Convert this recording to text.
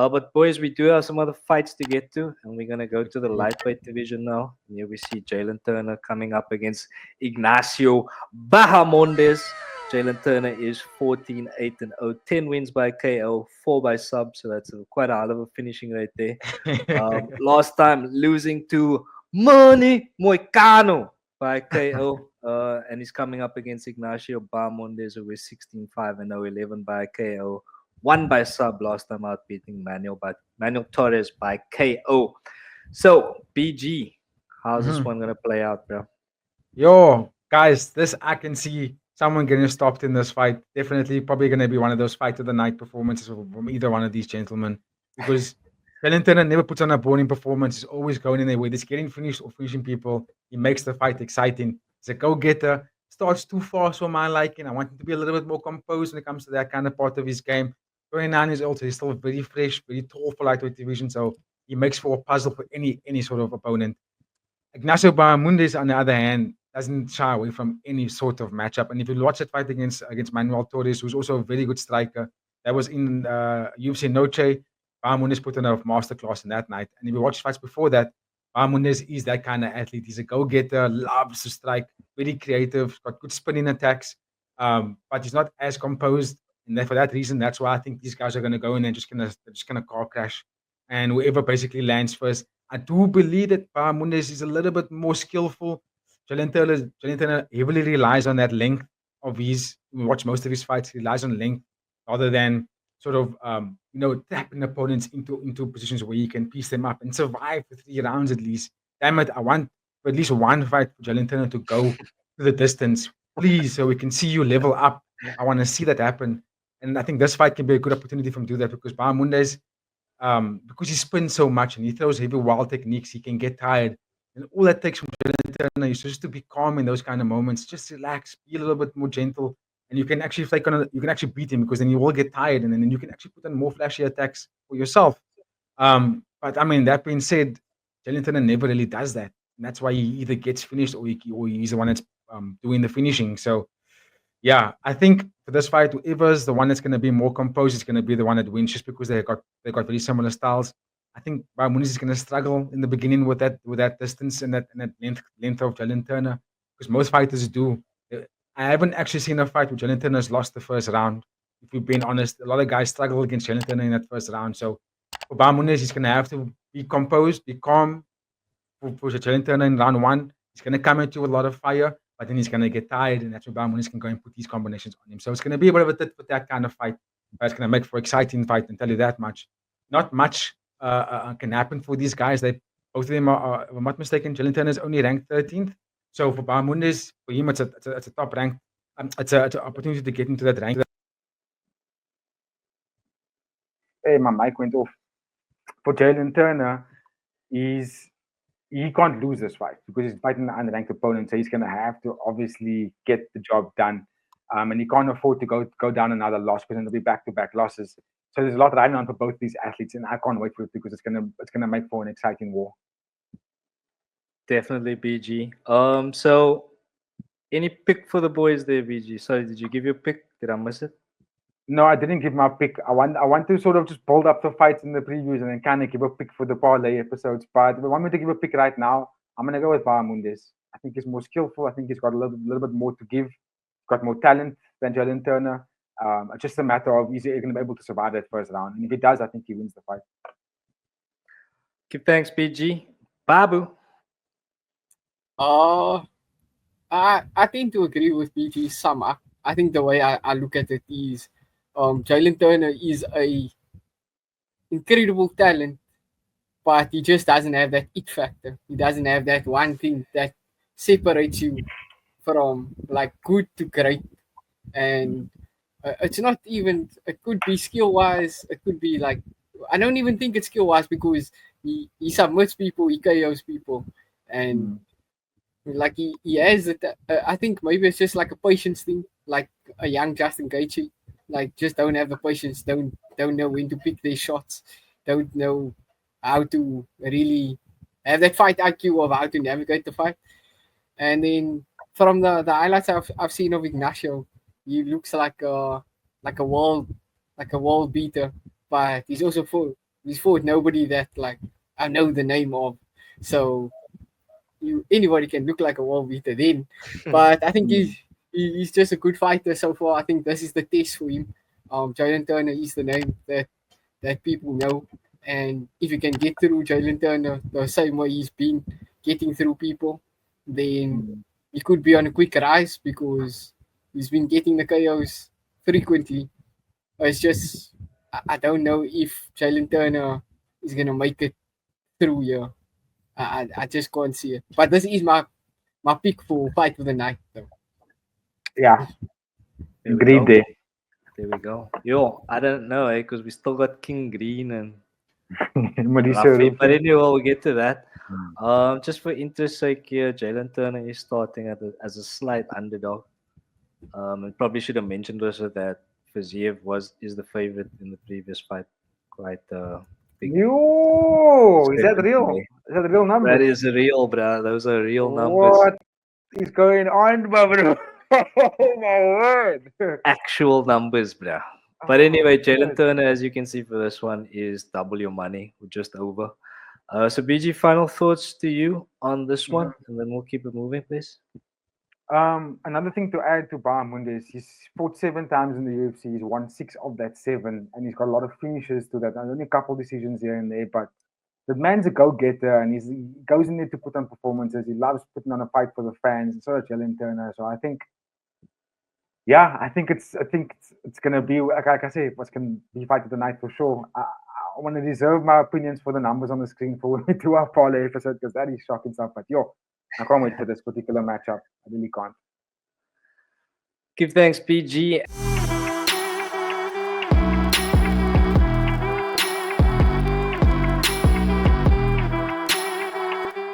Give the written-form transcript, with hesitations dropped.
But boys, we do have some other fights to get to, and we're gonna go to the lightweight division now. And here we see Jalin Turner coming up against Ignacio Bahamondes. Jalin Turner is 14-8-0, 10 wins by KO, 4 by sub, so that's quite a hell of a finishing rate there. Last time losing to Manny Moicano by KO, and he's coming up against Ignacio Bahamondes, who is 16-5-0, 11 by KO. One by sub last time out, beating Manuel Torres by KO. So, BG, how's this one gonna play out, bro? Yo, guys, this I can see someone getting stopped in this fight. Definitely, probably going to be one of those fight of the night performances from either one of these gentlemen. Because Jalin Turner never puts on a boring performance. He's always going in there with he's getting finished or finishing people. He makes the fight exciting. He's a go-getter. Starts too fast for my liking. I want him to be a little bit more composed when it comes to that kind of part of his game. 29 years old, so he's still very fresh, very tall for lightweight division. So he makes for a puzzle for any sort of opponent. Ignacio Bahamondes, on the other hand, doesn't shy away from any sort of matchup. And if you watch that fight against Manuel Torres, who's also a very good striker, that was in UFC Noche. Bahamondes put on a masterclass in that night. And if you watch fights before that, Bahamondes is that kind of athlete. He's a go-getter, loves to strike, very creative, got good spinning attacks, but he's not as composed. And for that reason, that's why I think these guys are going to go in and just gonna car crash. And whoever basically lands first. I do believe that Bahamondes is a little bit more skillful. Jalin Turner heavily relies on that length of his. We watch most of his fights. He relies on length rather than sort of tapping opponents into positions where he can piece them up and survive for 3 rounds at least. Damn it! I want at least one fight for Jalin Turner to go to the distance, please, so we can see you level up. I want to see that happen, and I think this fight can be a good opportunity for him to do that because Bahamondes, because he spins so much and he throws heavy wild techniques, he can get tired. And all that takes from Jalin Turner is just to be calm in those kind of moments. Just relax, be a little bit more gentle, and you can actually you can actually beat him because then you will get tired, and then you can actually put on more flashy attacks for yourself. But I mean, that being said, Jalin Turner never really does that, and that's why he either gets finished or he's the one that's doing the finishing. So yeah, I think for this fight, whoever's the one that's going to be more composed is going to be the one that wins, just because they got very similar styles. I think Bahamondes is going to struggle in the beginning with that distance and that length of Jalin Turner, because most fighters do. I haven't actually seen a fight where Jalin Turner has lost the first round. If we've been honest, a lot of guys struggle against Jalin Turner in that first round. So for Bahamondes, he's going to have to be composed, be calm. For Jalin Turner in round one, he's going to come into a lot of fire, but then he's going to get tired, and that's where Bahamondes can go and put these combinations on him. So it's going to be a bit of a tit for that kind of fight. But it's going to make for exciting fight, and tell you that much. Not much can happen for these guys. Both of them are, if I'm not mistaken, Jalin Turner is only ranked 13th. So for Bahamondes, for him, it's a top rank. It's an opportunity to get into that rank. Hey, my mic went off. For Jalin Turner, he can't lose this fight because he's fighting an unranked opponent. So he's going to have to obviously get the job done. And he can't afford to go down another loss because it'll be back-to-back losses. So there's a lot riding on for both these athletes, and I can't wait for it because it's gonna make for an exciting war. Definitely, BG. So any pick for the boys there, BG? Sorry, did you give your pick? Did I miss it? No, I didn't give my pick. I want to sort of just build up the fights in the previews and then kind of give a pick for the parlay episodes. But if I want me to give a pick right now, I'm gonna go with Bahamondes. I think he's more skillful. I think he's got a little bit more to give. He's got more talent than Jalin Turner. It's just a matter of is he going to be able to survive that first round. And if he does, I think he wins the fight. Give thanks, BG. Babu. I tend to agree with BG sum up. I think the way I look at it is Jalin Turner is a incredible talent, but he just doesn't have that it factor. He doesn't have that one thing that separates you from like good to great. And it's not even, it could be skill wise, it could be like, I don't even think it's skill wise because he submits people, he KOs people, and like he has it. I think maybe it's just like a patience thing, like a young Justin Gaethje, like just don't have the patience, don't know when to pick their shots, don't know how to really have that fight IQ of how to navigate the fight. And then from the highlights I've seen of Ignacio, he looks like a world beater, but he's also He's fought nobody that like I know the name of. So anybody can look like a world beater then. But I think he's just a good fighter so far. I think this is the test for him. Jalin Turner is the name that people know. And if you can get through Jalin Turner the same way he's been getting through people, then he could be on a quick rise because he's been getting the KOs frequently. It's just I don't know if Jalin Turner is gonna make it through here. I just can't see it. But this is my pick for fight of the night though. Yeah, There we agreed go. there. There we go. Yo, I don't know, because we still got King Green and Mauricio Rafi. But Rufus. anyway, we'll get to that. Just for interest sake here, Jalin Turner is starting as a slight underdog. And probably should have mentioned also that Fiziev is the favorite in the previous fight. Quite big. Yo, is that discrepancy real? there. Is that real number? That is real, bruh. Those are real numbers. What is going on, bro? Oh my word! Actual numbers, bruh. But anyway, Jalin shit. Turner, as you can see for this one, is double your money, or just over. So BG, final thoughts to you on this one, and then we'll keep it moving, please. Another thing to add to Bahamondes, he's fought 7 times in the UFC. He's won 6 of that 7, and he's got a lot of finishes to that. Only a couple decisions here and there, but the man's a go-getter, and he goes in there to put on performances. He loves putting on a fight for the fans, and so does Jalin Turner. So I think, I think it's gonna be like I say, what's gonna be fight of the night for sure. I want to reserve my opinions for the numbers on the screen for when we do our parlay episode because that is shocking stuff. But I can't wait for this particular matchup. I really can't. Give thanks, BG.